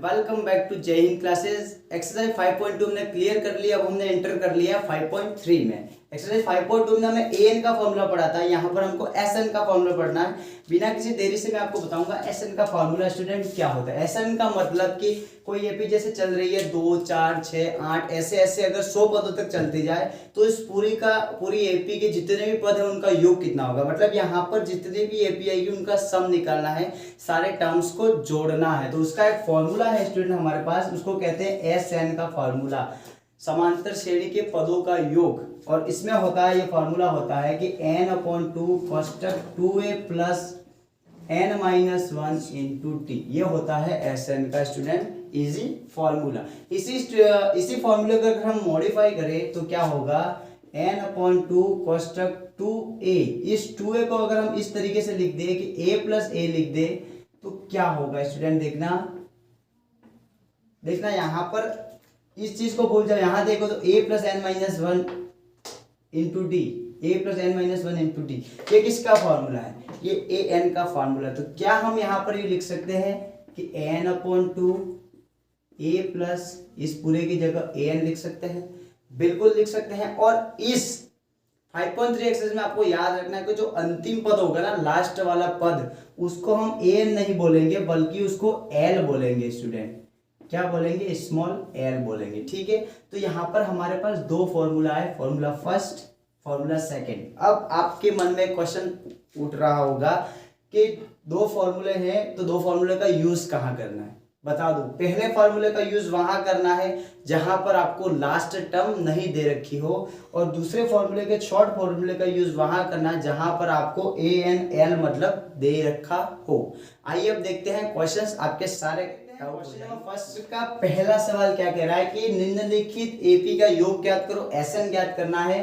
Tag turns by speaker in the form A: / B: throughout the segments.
A: Welcome back to जय Hind classes. Exercise 5.2 हमने clear कर लिया। अब हमने एंटर कर लिया 5.3 में। एक्सरसाइज 5.2 में हमें एन का फॉर्मूला पढ़ा था, यहाँ पर हमको एस एन का फॉर्मूला पढ़ना है। बिना किसी देरी से मैं आपको बताऊंगा एस एन का फॉर्मूला स्टूडेंट क्या होता है। एस एन का मतलब कि कोई एपी जैसे चल रही है 2, 4, 6, 8 ऐसे ऐसे अगर 100 पदों तक चलती जाए तो इस पूरी एपी के जितने भी पद है उनका योग कितना होगा। मतलब यहाँ पर जितने भी एपी आएगी उनका सम निकालना है, सारे टर्म्स को जोड़ना है। तो उसका एक फॉर्मूला है स्टूडेंट हमारे पास, उसको कहते हैं एस एन का फॉर्मूला, समांतर श्रेणी के पदों का योग। और इसमें होता है, ये फॉर्मूला होता है कि n/2 कोष्टक 2a plus n-1 into T, ये होता है एस एन का स्टूडेंट इजी फॉर्मूला। इसी फॉर्मूले को अगर हम मॉडिफाई करें तो क्या होगा, n/2 कोष्टक 2a, इस 2a को अगर हम इस तरीके से लिख दे कि a प्लस a लिख दे तो क्या होगा स्टूडेंट, देखना यहाँ पर इस चीज को भूल जाओ। यहाँ देखो तो a plus n-1 into D, A plus n-1 into D, ये किसका फॉर्मूला है, ये ए एन का फॉर्मूला। तो क्या हम यहाँ पर ये लिख सकते हैं कि n/2 a प्लस इस पूरे की जगह a n लिख सकते हैं, बिल्कुल लिख सकते हैं। और इस 5.3 एक्सरसाइज में आपको याद रखना है कि जो अंतिम पद होगा ना, लास्ट वाला पद, उसको हम a n नहीं बोलेंगे बल्कि उसको l बोलेंगे स्टूडेंट। क्या बोलेंगे, स्मॉल एल बोलेंगे, ठीक है। तो यहाँ पर हमारे पास दो फॉर्मूला है, फॉर्मूला फर्स्ट, फॉर्मूला सेकंड। अब आपके मन में क्वेश्चन उठ रहा होगा कि दो फॉर्मूले हैं तो दो फॉर्मूले का यूज कहाँ करना है, बता दो। पहले फॉर्मूले का यूज वहां करना है जहां पर आपको लास्ट टर्म नहीं दे रखी हो, और दूसरे फॉर्मूले के शॉर्ट फॉर्मूले का यूज वहां करना है जहां पर आपको ए एन एल मतलब दे रखा हो। आइए अब देखते हैं क्वेश्चंस आपके सारे। क्वेश्चन नंबर फर्स्ट का पहला सवाल क्या कह रहा है कि निम्नलिखित एपी का योग ज्ञात करो, एसएन ज्ञात करना है।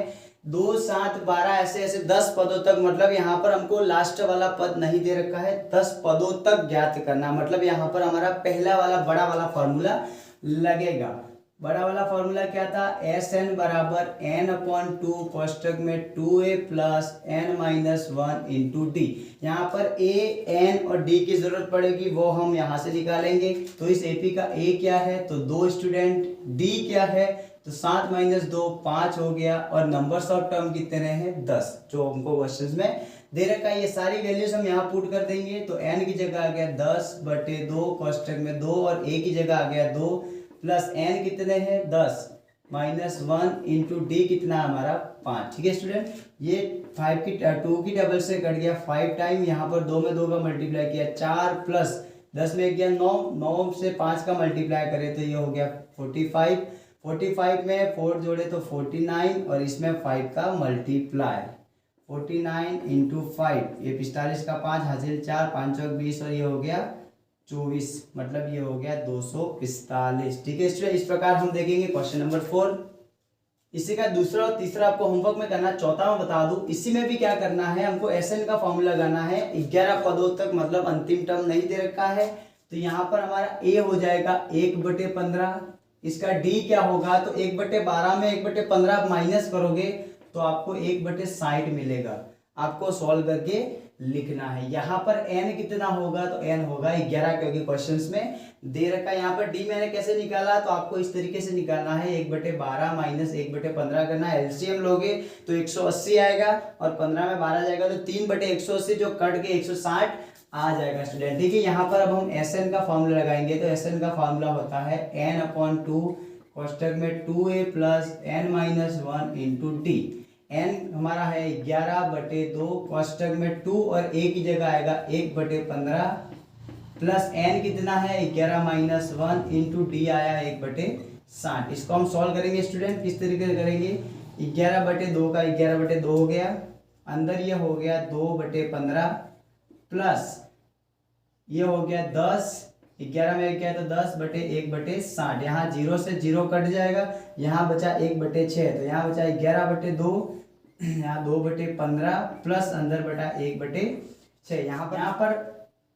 A: 2, 7, 12 ऐसे ऐसे 10 पदों तक, मतलब यहाँ पर हमको लास्ट वाला पद नहीं दे रखा है, 10 पदों तक ज्ञात करना। मतलब यहाँ पर हमारा पहला वाला बड़ा वाला फॉर्मूला लगेगा। बड़ा वाला फॉर्मूला क्या था, एस एन बराबर n/2 कोष्टक में 2a plus n-1 into D. यहाँ पर a, n और d की जरूरत पड़ेगी, वो हम यहाँ से निकालेंगे। तो इस एपी का a क्या है तो 2 स्टूडेंट, d क्या है तो 7 - 2 5 हो गया, और नंबर्स ऑफ टर्म कितने हैं 10, जो हमको क्वेश्चन में दे रखा है। ये सारी वैल्यूज हम यहाँ पुट कर देंगे। तो n की जगह आ गया 10/2 कोष्टक में 2, और a की जगह आ गया 2 प्लस n कितने हैं 10 -1 इंटू डी कितना हमारा 5, ठीक है स्टूडेंट। ये 2 की टेबल से कट गया 5 टाइम, यहाँ पर 2 में 2 का मल्टीप्लाई किया 4 प्लस 10 में गया 9, 9 से 5 का मल्टीप्लाई करें तो ये हो गया 45, 45 में 4 जोड़े तो 49, और इसमें 5 का मल्टीप्लाई 49 इंटू 5, ये 45 का 5 हासिल 4, 5 चौक 20, और ये हो गया 24, मतलब ये हो गया 245, ठीक है स्टूडेंट। इस प्रकार हम देखेंगे क्वेश्चन नंबर 4। इसी का दूसरा और तीसरा आपको होमवर्क में करना, चौथा मैं बता दूं। इसी में भी क्या करना है, हमको एस एन का फॉर्मूला लगाना है 11 पदों तक, मतलब अंतिम टर्म नहीं दे रखा है। तो यहाँ पर हमारा ए हो जाएगा 1/15, इसका डी क्या होगा तो 1/12 में 1/15 माइनस करोगे तो आपको 1/60 मिलेगा। आपको सॉल्व करके लिखना है। यहाँ पर n कितना होगा तो n होगा 11, क्योंकि क्वेश्चंस में दे रखा है। यहाँ पर d मैंने कैसे निकाला, तो आपको इस तरीके से निकालना है, 1/12 माइनस 1/15 करना है। एलसीएम लोगे तो 180 आएगा, और 15 में 12 जाएगा तो 3/180 जो कट के 160 आ जाएगा स्टूडेंट, ठीक है। यहाँ पर अब हम एस एन का फॉर्मूला लगाएंगे। तो एस एन का फॉर्मूला होता है n/2 कोष्टक में 2a plus n-1 into D. n हमारा है 11/2 कोष्टक में 2, और a की जगह आएगा 1/15 प्लस n कितना है 11 - 1 इंटू डी आया 1/60। इसको हम सॉल्व करेंगे स्टूडेंट, किस तरीके से करेंगे, 11/2 का 11/2 हो गया, अंदर ये हो गया 2/15 प्लस ये हो गया 10, 11 में क्या है तो 10/1/60, यहाँ 0 से 0 कट जाएगा, यहाँ बचा 1/6, तो यहाँ बचा 11/2, यहाँ 2/15 प्लस अंदर बटा 1/6। यहाँ पर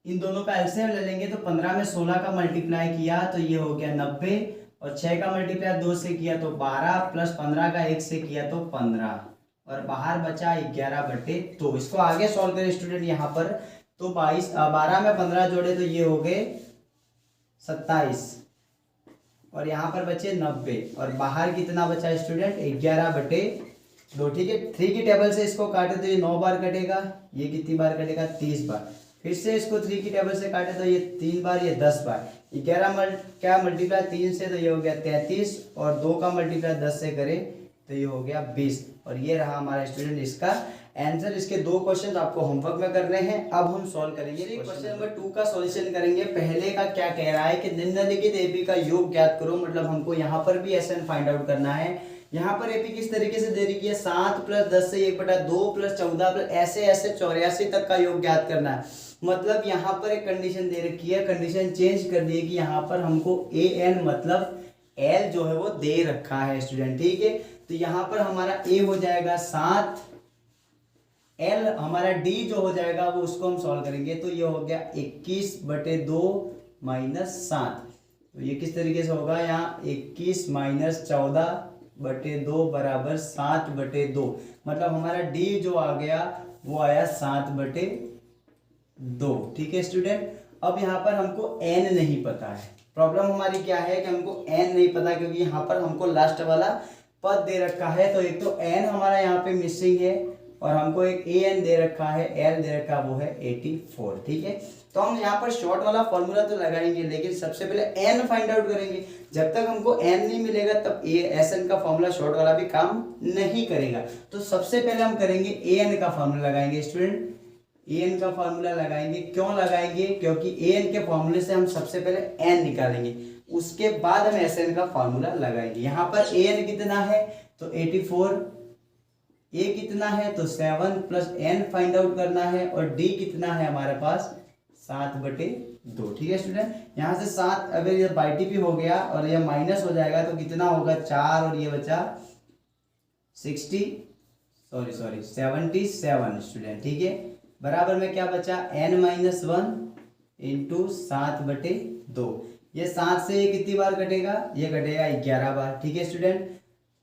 A: इन दोनों का एलसीएम ले लेंगे तो 15 में 16 का मल्टीप्लाई किया तो ये हो गया 90, और 6 का मल्टीप्लाई 2 से किया तो 12, प्लस 15 का 1 से किया तो 15, और बाहर बचा 11/2। इसको आगे सॉल्व करें स्टूडेंट। यहाँ पर तो 12 में 15 जोड़े तो ये हो गए 27 और यहाँ पर बचे 90 और बाहर कितना बचा स्टूडेंट 11/2। ठीक है, 3 की टेबल से इसको काटे तो ये 9 बार कटेगा, ये कितनी बार कटेगा 30 बार। फिर से इसको 3 की टेबल से काटे तो ये 3 बार, ये 10 बार। 11 क्या मल्टीप्लाई 3 से तो ये हो गया 33 और 2 का मल्टीप्लाई 10 से करें तो ये हो गया 20। और ये रहा हमारा स्टूडेंट इसका आंसर। इसके 2 क्वेश्चन आपको होमवर्क में करने हैं, अब हम सॉल्व करेंगे। क्वेश्चन नंबर 2 का सॉल्यूशन करेंगे। पहले का क्या कह रहा है कि निम्नलिखित एपी का योग ज्ञात करो, मतलब हमको यहाँ पर भी एसएन फाइंड आउट करना है। यहाँ पर एपी किस तरीके से दे रखी है 7 + 10 से 1/2 + 14 प्लस ऐसे 84 तक का योग ज्ञात करना है। मतलब यहाँ पर एक कंडीशन दे रखी है, कंडीशन चेंज कर दी है कि यहाँ पर हमको ए एन मतलब एल जो है वो दे रखा है स्टूडेंट। ठीक है, तो यहाँ पर हमारा ए हो जाएगा 7, एल हमारा डी जो हो जाएगा वो उसको हम सॉल्व करेंगे तो ये हो गया 21/2 - 7। तो ये किस तरीके से होगा, यहाँ 21 - 14/2 बराबर 7/2। मतलब हमारा डी जो आ गया वो आया 7/2। ठीक है स्टूडेंट, अब यहाँ पर हमको एन नहीं पता है। प्रॉब्लम हमारी क्या है कि हमको एन नहीं पता, क्योंकि यहाँ पर हमको लास्ट वाला पद दे रखा है। तो एक तो एन हमारा यहाँ पे मिसिंग है और हमको एक ए एन दे रखा है, एल दे रखा वो है 84। ठीक है, तो हम यहाँ पर शॉर्ट वाला फॉर्मूला तो लगाएंगे, लेकिन सबसे पहले एन फाइंड आउट करेंगे। जब तक हमको एन नहीं मिलेगा तब ए एस एन का फॉर्मूला शॉर्ट वाला भी काम नहीं करेगा। तो सबसे पहले हम करेंगे ए एन का फॉर्मूला लगाएंगे स्टूडेंट। ए एन का फॉर्मूला लगाएंगे, क्यों लगाएंगे, क्योंकि ए एन के फॉर्मूले से हम सबसे पहले एन निकालेंगे, उसके बाद हम एस एन का फॉर्मूला लगाएंगे। यहाँ पर ए एन कितना है तो 84, ए कितना है तो 7 प्लस एन फाइंड आउट करना है और डी कितना है हमारे पास 7/2। ठीक है स्टूडेंट, यहाँ से 7 अगर ये बाई टी पी हो गया और ये माइनस हो जाएगा तो कितना होगा 4 और ये बचा 77 स्टूडेंट। ठीक है, बराबर में क्या बचा n - 1 × 7/2। ये 7 से ये कितनी बार कटेगा, ये कटेगा 11 बार। ठीक है स्टूडेंट,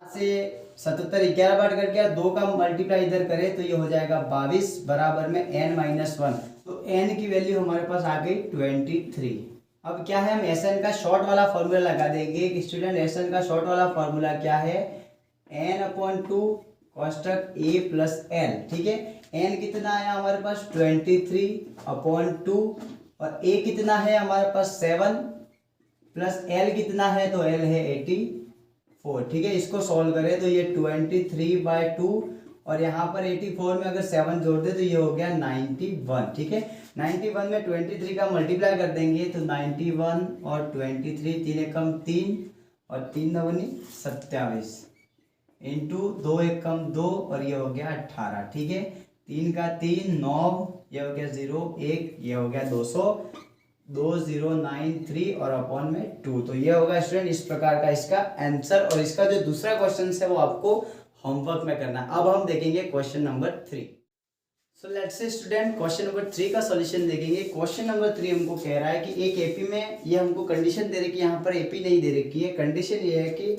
A: 7 से 77 11 बार कट गया, 2 का मल्टीप्लाई इधर करें तो ये हो जाएगा 22 बराबर में n - 1। तो n की वैल्यू हमारे पास आ गई 23। अब क्या है, हम एस एन का शॉर्ट वाला फॉर्मूला लगा देंगे कि स्टूडेंट एस एन का शॉर्ट वाला फॉर्मूला क्या है n/2 कोष्टक a प्लस l। ठीक है, n कितना आया हमारे पास 23/2 और a कितना है हमारे पास 7 प्लस l कितना है तो l है 84। ठीक है, इसको सॉल्व करें तो ये 23/2 और यहाँ पर 84 में अगर 7 जोड़ दे तो ये हो गया 91। ठीक है, 91 में 23 का मल्टीप्लाई कर देंगे तो 91 और 23 3 एकम 3 और 3 दूनी 27 इंटू 2 एकम 2 और ये हो गया 18। ठीक है, 3 का 3 9, ये हो गया 0 1, ये हो गया 200 2093 और अपॉन में 2। तो ये होगा स्टूडेंट इस प्रकार का इसका आंसर। और इसका जो दूसरा क्वेश्चन है वो आपको होमवर्क में करना है। अब हम देखेंगे question number 3। So let's say student question number 3 का सॉल्यूशन देखेंगे। क्वेश्चन नंबर 3 हमको कह रहा है कि एक एपी में ये हमको कंडीशन दे रखी है, यहाँ पर एपी नहीं दे रखी है। कंडीशन ये है कि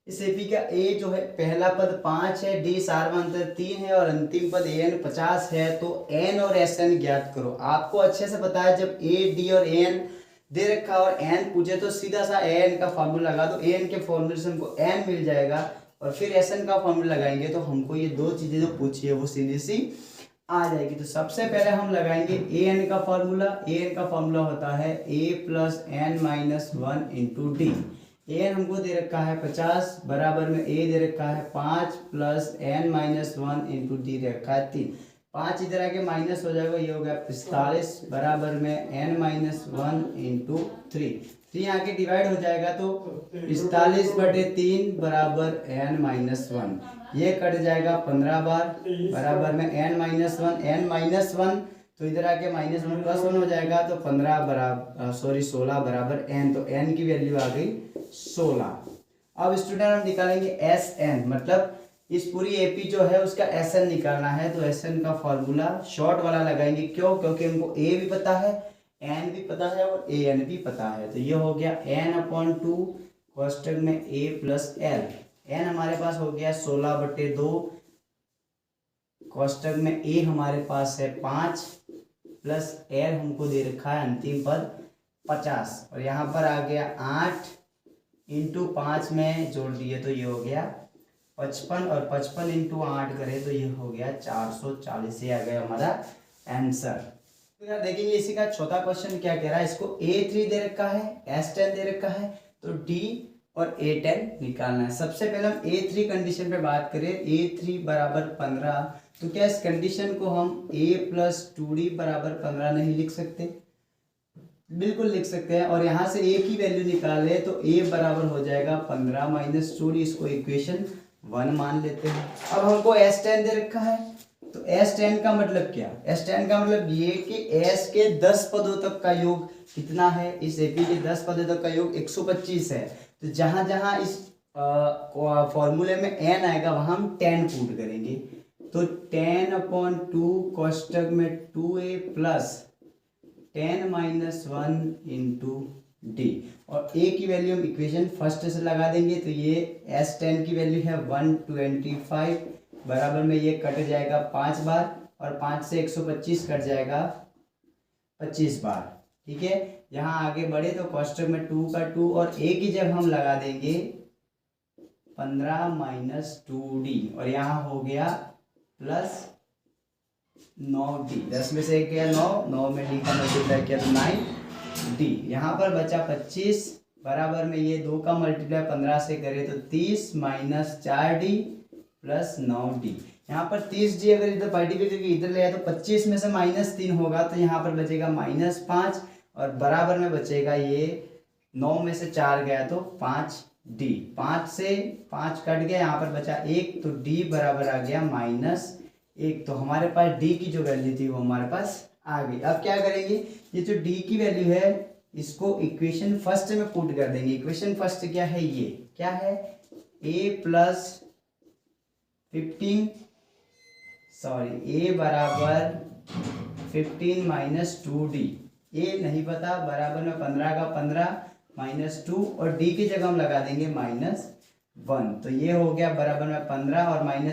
A: इस एपी का ए जो है पहला पद 5 है, डी सार्वधातुक 3 है और अंतिम पद ए एन 50 है। तो एन और एस एन ज्ञात करो। आपको अच्छे से पता है जब ए डी और ए एन दे रखा और एन पूछे तो सीधा सा ए एन का फॉर्मूला लगा दो। ए एन के फॉर्मूले से हमको एन मिल जाएगा और फिर एस एन का फॉर्मूला लगाएंगे तो हमको ये 2 चीजें जो पूछी है वो सीधी सी आ जाएगी। तो सबसे पहले हम लगाएंगे ए एन का फॉर्मूला। ए एन का फॉर्मूला होता है a + n - 1 × d। A N हमको दे रखा है 50 बराबर में a दे रखा है 5 + n - 1 × d दे रखा है 3। 5 इधर आके माइनस हो जाएगा, ये हो गया 45 बराबर में n - 1 × 3। 3 आके डिवाइड हो जाएगा तो 45/3 बराबर n - 1। ये कट जाएगा 15 बार बराबर में n - 1 तो इधर आके -1 + 1 हो जाएगा तो 16 बराबर n। तो n की वैल्यू आ गई 16। अब स्टूडेंट हम निकालेंगे एस एन, मतलब इस पूरी एपी जो है उसका एस एन निकालना है। तो एस एन का फॉर्मूला शॉर्ट वाला लगाएंगे, क्यों, क्योंकि हमको ए भी पता है, एन भी पता है और ए एन भी पता है। तो ये हो गया n/2 कोष्टक में a + l। n हमारे पास हो गया 16/2 कोष्टक में a हमारे पास है 5 प्लस l हमको दे रखा है अंतिम पद 50 और यहाँ पर आ गया 8 इंटू 5 में जोड़ दिए तो ये हो गया 55 और 55 इंटू 8 करें तो ये हो गया 440। ये आ गया हमारा आंसर। तो यार देखेंगे इसी का चौथा क्वेश्चन क्या कह रहा है। इसको A3 दे रखा है, S10 दे रखा है, तो D और A10 निकालना है। सबसे पहले हम A3 कंडीशन पे बात करें, A3 बराबर 15, तो क्या इस कंडीशन को हम A प्लस 2D बराबर 15 नहीं लिख सकते? बिल्कुल लिख सकते हैं। और यहाँ से A की वैल्यू निकाले तो A बराबर हो जाएगा 15 माइनस 2D, इसको इक्वेशन 1 मान लेते हैं। अब हमको S10 दे रखा है, तो S10 का मतलब क्या? S10 का मतलब ये कि S के 10 पदों तक का योग कितना है? इस AP के 10 पदों तक का योग 125 है। तो जहां जहां इस फॉर्मूले में n आएगा वहां हम 10 पुट करेंगे। तो 10/2 कोष्टक में 2a plus 10 minus 1 into D, और a की वैल्यू हम इक्वेशन फर्स्ट से लगा देंगे। तो ये S10 की वैल्यू है 125, बराबर में ये कट जाएगा 5 बार, और 5 से 125 कट जाएगा 25 बार। ठीक है, यहाँ आगे बढ़े तो कोष्टक में 2 का 2 और a की जगह हम लगा देंगे 15 माइनस 2d, और यहाँ हो गया प्लस 9d। 10 में से 1 गया 9, 9 में d का मल्टीप्लाई किया तो 9d। यहाँ पर बचा 25, बराबर में ये 2 का मल्टीप्लाई 15 से करे तो 30 माइनस 4d प्लस 9d। यहाँ पर 30d अगर इधर मल्टीप्लाई करके इधर ले आए तो 25 में से -3 होगा, तो यहाँ पर बचेगा -5, और बराबर में बचेगा ये 9 में से 4 गया तो 5d। 5 से 5 कट गया, यहाँ पर बचा 1, तो d बराबर आ गया -1। तो हमारे पास d की जो वैल्यू थी वो हमारे पास आ गई। अब क्या करेंगे, ये जो d की वैल्यू है इसको इक्वेशन फर्स्ट में पुट कर देंगे। इक्वेशन फर्स्ट क्या है, ये क्या है, a प्लस 15 a बराबर 15 माइनस 2d, a नहीं पता, बराबर में 15 का 15 माइनस 2, और d की जगह हम लगा देंगे -1। तो ये हो गया बराबर में 15 और -1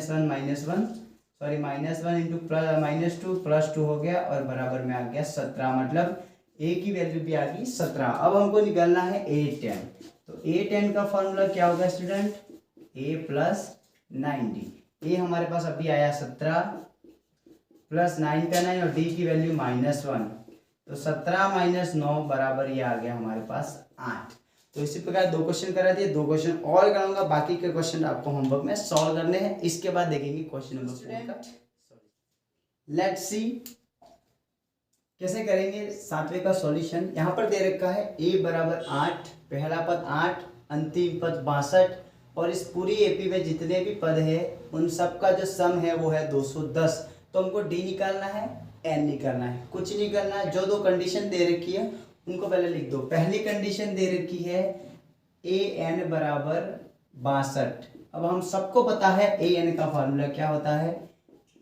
A: इंटू -2 प्लस 2 हो गया, और बराबर में आ गया 17, मतलब a की वैल्यू भी आ गई 17। अब हमको निकालना है A10। तो A10 का फॉर्मूला क्या होगा student, a plus 9d। a हमारे पास अभी आया 17 प्लस 9 का 9, और d की वैल्यू -1, तो 17 माइनस 9 बराबर ये आ गया हमारे पास 8। तो इसी प्रकार 2 क्वेश्चन करा दिए, 2 क्वेश्चन और कराऊंगा, बाकी के क्वेश्चन आपको होमवर्क में सॉल्व करने हैं। इसके बाद देखेंगे क्वेश्चन नंबर 4 का। लेट्स सी कैसे करेंगे 7वें का सॉल्यूशन। यहाँ पर दे रखा है a बराबर 8, पहला पद 8, अंतिम पद 62, और इस पूरी एपी में जितने भी पद है उन सब का जो सम है वो है 210। तो हमको d निकालना है, n निकालना है, कुछ नहीं करना है। जो 2 कंडीशन दे रखी है उनको पहले लिख दो। पहली कंडीशन दे रखी है an बराबर 62। अब हम सबको पता है an का फॉर्मूला क्या होता है,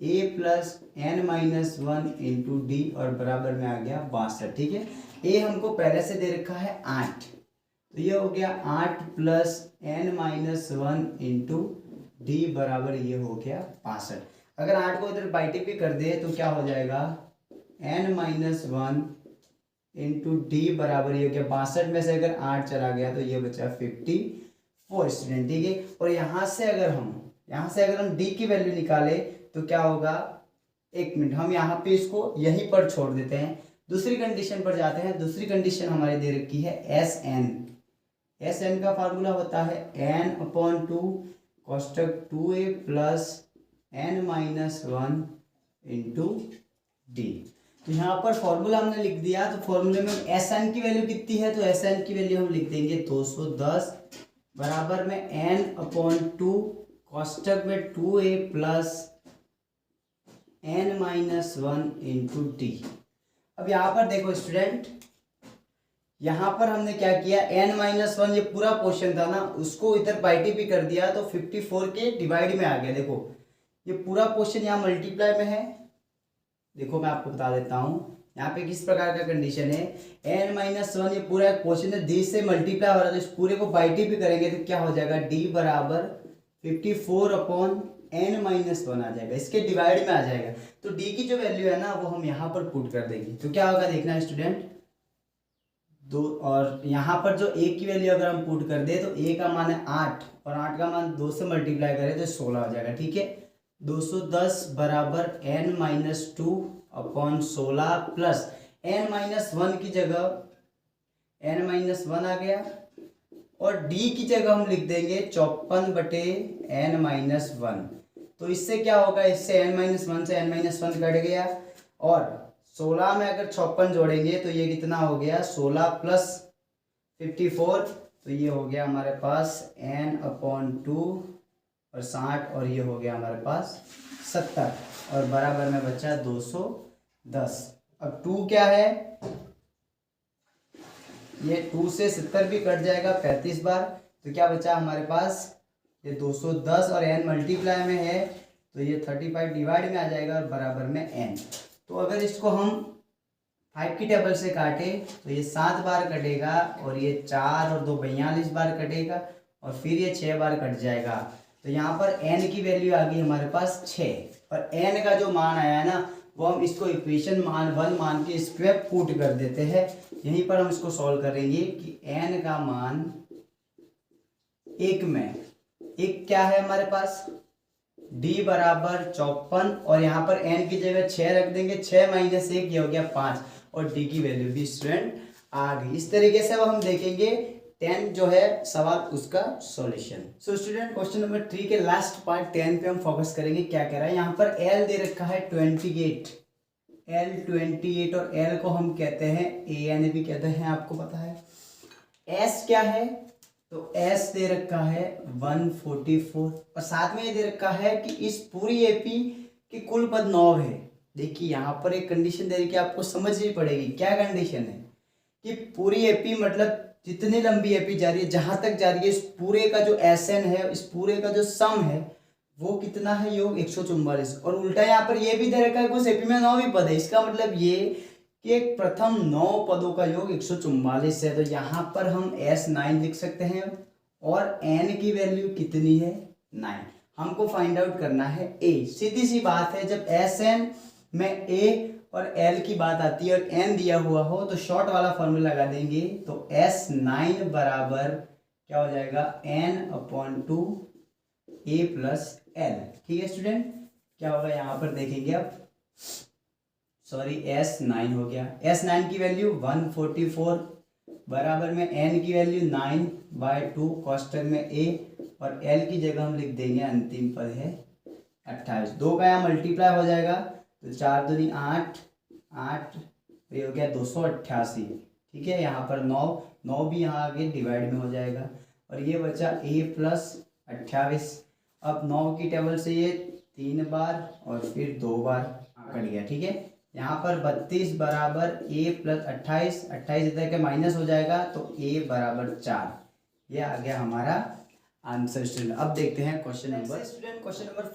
A: a plus n minus 1 into D, और बराबर में आ गया 62। ठीक है, a हमको पहले से दे रखा है 8, तो ये हो गया 8 plus n minus 1 into D, बराबर ये हो गया 62। अगर 8 को इधर बाइटिक भी कर दे तो क्या हो जाएगा, n माइनस 1 इंटू डी बराबर ये हो गया 62 में से अगर 8 चला गया तो ये बचा 54 स्टूडेंट। ठीक है, और यहाँ से अगर हम डी की वैल्यू निकाले तो क्या होगा, 1 मिनट हम यहाँ पे इसको यहीं पर छोड़ देते हैं, दूसरी कंडीशन पर जाते हैं। दूसरी कंडीशन हमारी दे रखी है एस एन का फार्मूला होता है n/2 कोष्टक 2a plus n minus 1 into D. तो यहाँ पर फॉर्मूला हमने लिख दिया, तो फॉर्मूले में एस एन की वैल्यू कितनी है, तो एस एन की वैल्यू हम लिख देंगे 210, बराबर में n/2 कोष्टक में 2a plus n minus 1 into D. अब यहाँ पर देखो स्टूडेंट, यहाँ पर हमने क्या किया, n माइनस 1 ये पूरा पोर्शन था ना, उसको इधर बाई भी कर दिया तो 54 के डिवाइड में आ गया। देखो ये पूरा पोर्शन यहाँ मल्टीप्लाई में है। देखो मैं आपको बता देता हूँ यहाँ पे किस प्रकार का कंडीशन है, n माइनस 1 ये पूरा एक पोर्शन है, d से मल्टीप्लाई हो रहा है, तो इस पूरे को बाई भी करेंगे तो क्या हो जाएगा, d बराबर 54/n माइनस 1 आ जाएगा, इसके डिवाइड में आ जाएगा। तो d की जो वैल्यू है ना वो हम यहाँ पर पुट कर देंगे, तो क्या होगा देखना स्टूडेंट, दो, और यहाँ पर जो ए की वैल्यू अगर हम पुट कर दे तो ए का मान है 8 और 8 का मान 2 से मल्टीप्लाई करें तो 16 हो जाएगा। ठीक है, 210 बराबर n-2/16 प्लस n-1 की जगह n-1 आ गया और d की जगह हम लिख देंगे 54/n-1। तो इससे क्या होगा, इससे n-1 से n-1 कट गया और 16 में अगर 56 जोड़ेंगे तो ये कितना हो गया, 16 प्लस 54, तो ये हो गया हमारे पास n/2 और 60 और ये हो गया हमारे पास 70 और बराबर में बचा 210। अब 2 क्या है, ये 2 से 70 भी कट जाएगा 35 बार, तो क्या बचा हमारे पास, ये 210 और n मल्टीप्लाई में है तो ये 35 डिवाइड में आ जाएगा और बराबर में n। तो अगर इसको हम 5 की टेबल से काटे तो ये 7 बार कटेगा और ये 4 और 2 42 बार कटेगा और फिर ये 6 बार कट जाएगा। तो यहाँ पर n की वैल्यू आ गई हमारे पास 6 और n का जो मान आया है ना वो हम इसको इक्वेशन मान 1 मान के इस पे पुट कर देते हैं। यहीं पर हम इसको सॉल्व करेंगे कि n का मान 1 में, एक क्या है हमारे पास, d बराबर 54 और यहाँ पर n की जगह 6 रख देंगे, 6 माइनस 1 ये हो गया 5 और d की वैल्यू भी स्टूडेंट आ गई। इस तरीके से अब हम देखेंगे 10 जो है सवाल उसका solution. So student question number 3 के लास्ट पार्ट 10 पे हम फोकस करेंगे। क्या कह रहा है यहाँ पर, l दे रखा है 28, l28 और l को हम कहते हैं an भी कहते हैं, आपको पता है। s क्या है, तो s दे रखा है 144 और साथ में ये दे रखा है कि इस पूरी एपी की कुल पद 9 है। देखिए यहाँ पर एक कंडीशन दे रही कि आपको समझनी पड़ेगी। क्या कंडीशन है कि पूरी एपी मतलब जितनी लंबी एपी जा रही है, जहां तक जा रही है, इस पूरे का जो SN है, इस पूरे का जो सम है वो कितना है, योग 144। और उल्टा यहाँ पर ये भी दे रखा है उस एपी में 9 भी पद है। इसका मतलब ये कि एक प्रथम 9 पदों का योग 144 है। तो यहाँ पर हम S9 लिख सकते हैं और n की वैल्यू कितनी है, 9। हमको फाइंड आउट करना है a। सीधी सी बात है, जब SN में a और l की बात आती है और n दिया हुआ हो तो शॉर्ट वाला फॉर्मूला लगा देंगे। तो S9 बराबर क्या हो जाएगा, n/2 a प्लस l। ठीक है स्टूडेंट, क्या होगा यहाँ पर देखेंगे अब, सॉरी S9 हो गया। S9 की वैल्यू 144 बराबर में n की वैल्यू 9/2 कोष्टक में a और l की जगह हम लिख देंगे, अंतिम पद है 28। 2 का यहाँ मल्टीप्लाई हो जाएगा तो 4 दूनी 8, 8 ये हो गया 288। ठीक है, यहाँ पर 9 भी यहाँ आगे डिवाइड में हो जाएगा और ये बचा a प्लस 28। अब 9 की टेबल से ये 3 बार और फिर 2 बार कट गया। ठीक है, यहाँ पर 32 बराबर a प्लस 28, 28 इधर के माइनस हो जाएगा तो a बराबर 4। ये आ गया हमारा आंसर स्टूडेंट। अब देखते हैं क्वेश्चन नंबर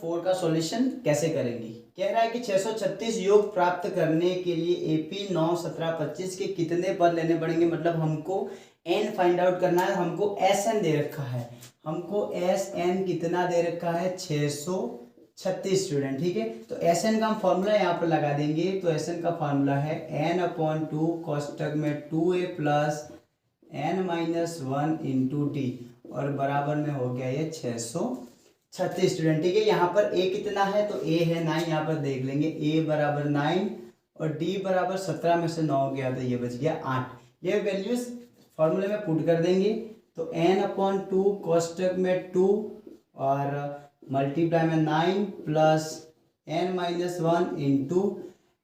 A: 4 का सॉल्यूशन कैसे करेंगे। कह रहा है कि 636 योग प्राप्त करने के लिए AP 9, 17, 25 के कितने पद लेने पड़ेंगे। मतलब हमको n फाइंड आउट करना है, हमको SN दे रखा है, हमको SN कितना दे रखा है, 636 स्टूडेंट। ठीक है, तो SN का हम फॉर्मूला यहाँ पर लगा देंगे। तो SN का फॉर्मूला है n/2 कोष्टक में 2a plus n-1 into D और बराबर में हो गया ये 636 स्टूडेंट। ठीक है, यहाँ पर a कितना है, तो a है 9, यहाँ पर देख लेंगे a बराबर 9 और d बराबर 17 में से 9 हो गया तो ये बच गया 8। ये वैल्यूज फॉर्मूले में पुट कर देंगे तो n/2 कोष्टक में 2 और मल्टीप्लाई में 9 प्लस n-1 इंटू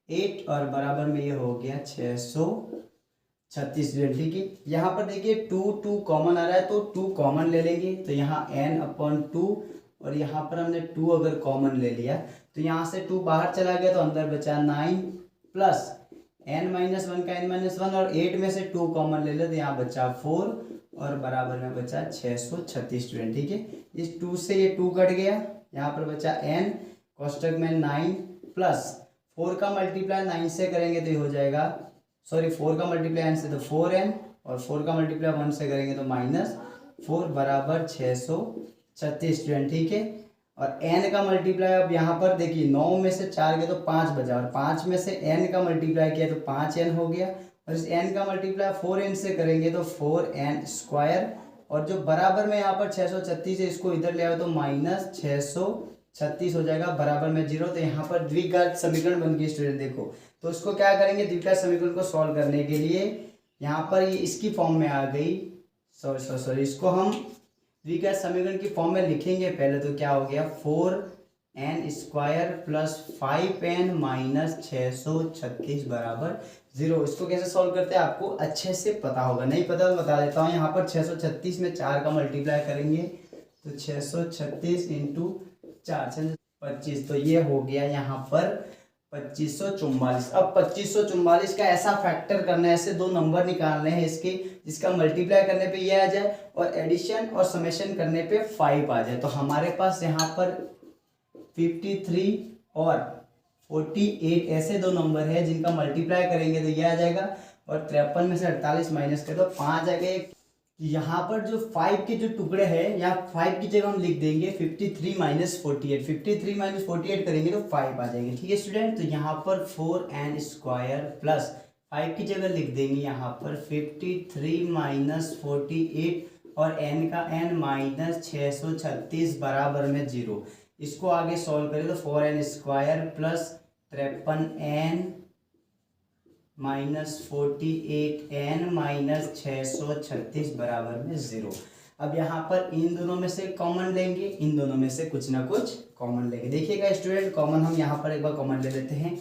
A: 8 और बराबर में ये हो गया 636। ठीक है, यहाँ पर देखिए 2 कॉमन आ रहा है तो 2 कॉमन ले लेंगे तो यहाँ n/2 और यहाँ पर हमने 2 अगर कॉमन ले लिया तो यहाँ से 2 बाहर चला गया तो अंदर बचा 9 प्लस n-1 का n-1 और 8 में से 2 कॉमन ले ले तो यहाँ बचा 4 और बराबर में बचा 636 स्टूडेंट। ठीक है, इस 2 से ये 2 कट गया, यहाँ पर बचा n कोष्टक में 9 प्लस 4 का मल्टीप्लाई 9 से करेंगे तो ये हो जाएगा, सॉरी 4 का मल्टीप्लाई n से तो 4n और 4 का मल्टीप्लाई 1 से करेंगे तो -4 बराबर 636 स्टूडेंट। ठीक है, और n का मल्टीप्लाई अब यहाँ पर देखिए 9 में से 4 गए तो 5 बचा और 5 में से n का मल्टीप्लाई किया तो 5n हो गया और इस n का मल्टीप्लाई 4n से करेंगे तो 4n स्क्वायर, और जो बराबर में यहाँ पर 636 है इसको इधर ले आओ तो माइनस 636 हो जाएगा, बराबर में 0। तो यहाँ पर द्विघात समीकरण बन गई स्टूडेंट। देखो तो इसको क्या करेंगे, द्विघात समीकरण को सॉल्व करने के लिए यहाँ पर ये इसकी फॉर्म में आ गई, सॉरी इसको हम द्विघात समीकरण की फॉर्म में लिखेंगे पहले। तो क्या हो गया 4n square plus 5n minus 636 बराबर 0। इसको कैसे सॉल्व करते हैं आपको अच्छे से पता होगा, नहीं पता तो बता देता हूँ। यहाँ पर 636 में 4 का मल्टीप्लाई करेंगे तो 636 इंटू 4 625, तो ये हो गया यहाँ पर 2544। अब 2544 का ऐसा फैक्टर करना है, ऐसे दो नंबर निकालने हैं इसके, जिसका मल्टीप्लाई करने पे ये आ जाए और एडिशन और समेशन करने पे 5 आ जाए। तो हमारे पास यहाँ पर 53 और 48 ऐसे दो नंबर है जिनका मल्टीप्लाई करेंगे तो ये आ जाएगा, और 53 में से 48 माइनस कर दो 5 आ गए। यहाँ पर जो 5 के जो टुकड़े हैं, यहाँ 5 की जगह हम लिख देंगे 53 माइनस 48, 53 माइनस 48 करेंगे तो 5 आ जाएंगे। ठीक है स्टूडेंट, तो यहाँ पर 4n स्क्वायर प्लस 5 की जगह लिख देंगे यहाँ पर 53 माइनस 48 और n का n माइनस 636 बराबर में 0। इसको आगे सॉल्व करें तो 4n square plus 53n minus 48n minus 636 बराबर में 0। अब यहाँ पर इन दोनों में से कॉमन लेंगे, इन दोनों में से कुछ ना कुछ कॉमन लेंगे। देखिएगा स्टूडेंट, कॉमन हम यहाँ पर एक बार कॉमन ले लेते हैं।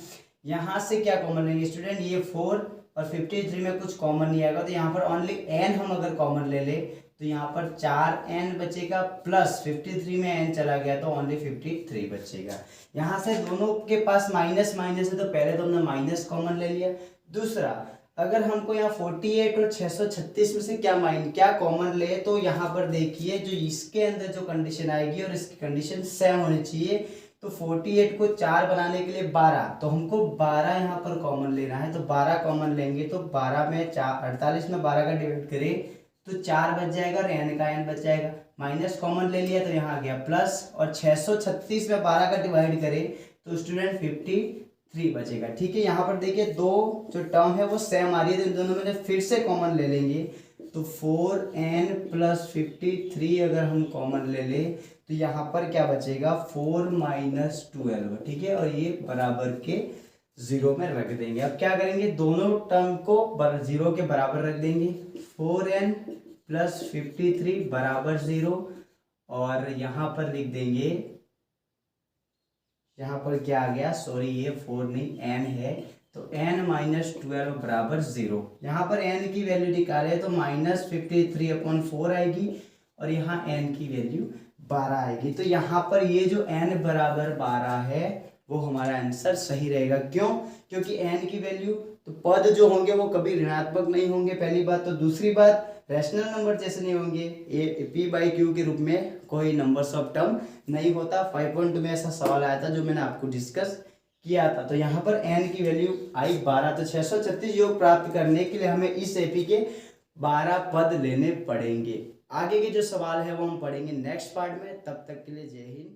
A: यहाँ से क्या कॉमन लेंगे स्टूडेंट, ये 4 और 53 में कुछ कॉमन नहीं आएगा, तो यहाँ पर ओनली n हम अगर कॉमन ले ले तो यहाँ पर 4n बचेगा, प्लस 53 में n चला गया तो ओनली 53 बचेगा। यहाँ से दोनों के पास माइनस माइनस है तो पहले तो हमने माइनस कॉमन ले लिया। दूसरा, अगर हमको यहाँ 48 और 636 में से क्या कॉमन ले, तो यहाँ पर देखिए जो इसके अंदर जो कंडीशन आएगी और इसकी कंडीशन सेम होनी चाहिए। तो 48 को 4 बनाने के लिए 12, तो हमको 12 यहाँ पर कॉमन लेना है, तो 12 कॉमन लेंगे तो 12 में 4 48 में 12 का डिवाइड करें तो 4 बच जाएगा और n का n बच जाएगा। माइनस कॉमन ले लिया तो यहाँ आ गया प्लस, और 636 में 12 का डिवाइड करें तो स्टूडेंट 53 बचेगा। ठीक है, यहाँ पर देखिए दो जो टर्म है वो सेम आ रही है, तो इन दोनों में फिर से कॉमन ले लेंगे तो 4n प्लस 53 अगर हम कॉमन ले ले तो यहाँ पर क्या बचेगा 4 माइनस 12। ठीक है, और ये बराबर के 0 में रख देंगे। अब क्या करेंगे, दोनों टर्म को 0 के बराबर रख देंगे, 4n प्लस 53 बराबर 0, और यहाँ पर लिख देंगे, यहाँ पर क्या आ गया, सॉरी ये 4 नहीं n है, तो n माइनस 12 बराबर 0। यहाँ पर n की वैल्यू निकाले तो माइनस 53/4 आएगी, और यहाँ n की वैल्यू 12 आएगी। तो यहाँ पर ये जो n बराबर 12 है वो हमारा आंसर सही रहेगा। क्यों, क्योंकि n की वैल्यू, तो पद जो होंगे वो कभी ऋणात्मक नहीं होंगे, पहली बात। तो दूसरी बात, रैशनल नंबर जैसे नहीं होंगे, ए p/q के रूप में कोई नंबर्स ऑफ टर्म नहीं होता। 5.2 में ऐसा सवाल आया था जो मैंने आपको डिस्कस किया था। तो यहाँ पर n की वैल्यू आई 12, तो 636 योग प्राप्त करने के लिए हमें इस एपी के 12 पद लेने पड़ेंगे। आगे के जो सवाल है वो हम पढ़ेंगे नेक्स्ट पार्ट में। तब तक के लिए जय हिंद।